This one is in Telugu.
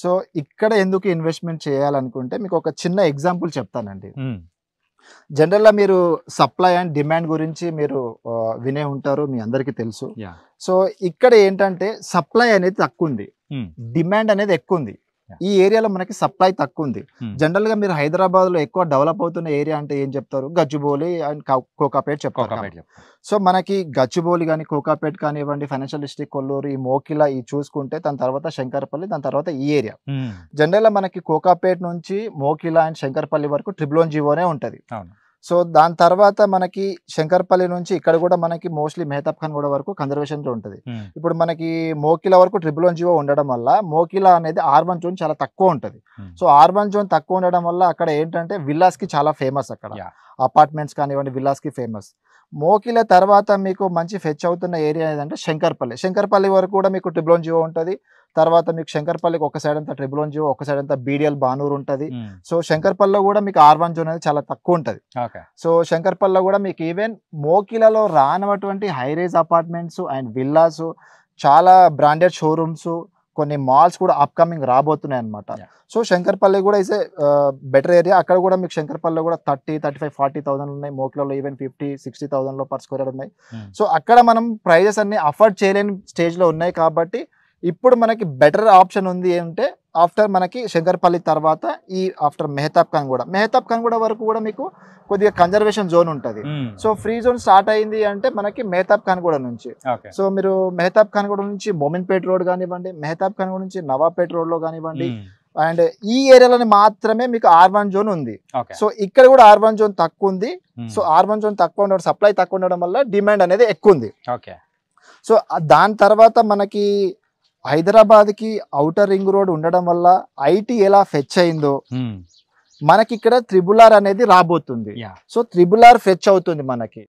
సో ఇక్కడ ఎందుకు ఇన్వెస్ట్మెంట్ చేయాలనుకుంటే మీకు ఒక చిన్న ఎగ్జాంపుల్ చెప్తానండి. జనరల్‌గా మీరు సప్లై అండ్ డిమాండ్ గురించి మీరు వినే ఉంటారు. మీ అందరికీ తెలుసు. సో ఇక్కడ ఏంటంటే సప్లై అనేది తక్కువుంది. డిమాండ్ అనేది ఎక్కువుంది. ఈ ఏరియాలో మనకి సప్లై తక్కువుంది. జనరల్‌గా మీరు హైదరాబాద్‌లో ఎక్కువ డెవలప్ అవుతున్న ఏరియా అంటే ఏం చెప్తారు? గచ్చిబౌలి అండ్ కోకాపేట్ చెప్తారు. సో మనకి గచ్చిబౌలి గాని, కోకాపేట్ కానివ్వండి, ఫైనాన్షియల్ డిస్ట్రిక్ట్ కొల్లూరు, ఈ మోకిలా ఈ చూసుకుంటే దాని తర్వాత శంకరపల్లి, దాని తర్వాత ఈ ఏరియా. జనరల్‌గా మనకి కోకాపేట్ నుంచి మోకిలా అండ్ శంకరపల్లి వరకు 111 ఉంటది. సో దాని తర్వాత మనకి శంకర్పల్లి నుంచి ఇక్కడ కూడా మనకి మోస్ట్లీ మెహతాబ్ ఖాన్ కూడా వరకు కన్జర్వేషన్ ఉంటుంది. ఇప్పుడు మనకి మోకిలా వరకు 111 ఉండడం వల్ల మోకిలా అనేది R1 జోన్ చాలా తక్కువ ఉంటుంది. సో R1 జోన్ తక్కువ ఉండడం వల్ల అక్కడ ఏంటంటే విల్లాస్ కి చాలా ఫేమస్. అక్కడ అపార్ట్మెంట్స్ కానివ్వండి విల్లాస్ కి ఫేమస్. మోకిలా తర్వాత మీకు మంచి ఫెచ్ అవుతున్న ఏరియా ఏదంటే శంకర్పల్లి వరకు కూడా మీకు 111 ఉంటుంది. తర్వాత మీకు శంకర్పల్లికి ఒక సైడ్ అంతా 111, ఒక సైడ్ అంతా BDL బానూర్ ఉంటుంది. సో శంకర్పల్లిలో కూడా మీకు R1 జోన్ అనేది చాలా తక్కువ ఉంటుంది. సో శంకర్పల్లిలో కూడా మీకు ఈవెన్ మోకిలాలో రానటువంటి హైరేజ్ అపార్ట్మెంట్స్ అండ్ విల్లాస్, చాలా బ్రాండెడ్ షోరూమ్స్, కొన్ని మాల్స్ కూడా అప్కమింగ్ రాబోతున్నాయి అనమాట. సో శంకర్పల్లి కూడా ఇస్ ఏ బెటర్ ఏరియా. అక్కడ కూడా మీకు శంకర్పల్లిలో కూడా 30, 35, 40,000 ఉన్నాయి. మోకిలాలో ఈవెన్ 50, 60,000 పర్ స్క్వేర్ యార్డ్ ఉన్నాయి. సో అక్కడ మనం ప్రైజెస్ అన్ని అఫోర్డ్ చేయలేని స్టేజ్లో ఉన్నాయి. కాబట్టి ఇప్పుడు మనకి బెటర్ ఆప్షన్ ఉంది అంటే ఆఫ్టర్ మనకి శంకర్పల్లి తర్వాత ఈ ఆఫ్టర్ మెహతాబ్ ఖాన్ కూడా వరకు కూడా మీకు కొద్దిగా కన్జర్వేషన్ జోన్ ఉంటుంది. సో ఫ్రీ జోన్ స్టార్ట్ అయింది అంటే మనకి మెహతాబ్ ఖాన్ కూడా నుంచి. సో మీరు మెహతాబ్ ఖాన్ కూడా నుంచి మోమిన్పేట్ రోడ్ కానివ్వండి, మెహతాబ్ ఖాన్ కూడా నుంచి నవాబ్పేట్ రోడ్ లో కానివ్వండి, అండ్ ఈ ఏరియాలోనే మాత్రమే మీకు R1 జోన్ ఉంది. సో ఇక్కడ కూడా R1 జోన్ తక్కువ ఉంది. సో R1 జోన్ తక్కువ ఉండడం, సప్లై తక్కువ ఉండడం వల్ల డిమాండ్ అనేది ఎక్కువ ఉంది. సో దాని తర్వాత మనకి హైదరాబాద్ కి ఔటర్ రింగ్ రోడ్ ఉండడం వల్ల IT ఎలా ఫెచ్ అయిందో మనకి ఇక్కడ RRR అనేది రాబోతుంది. సో RRR ఫెచ్ అవుతుంది మనకి.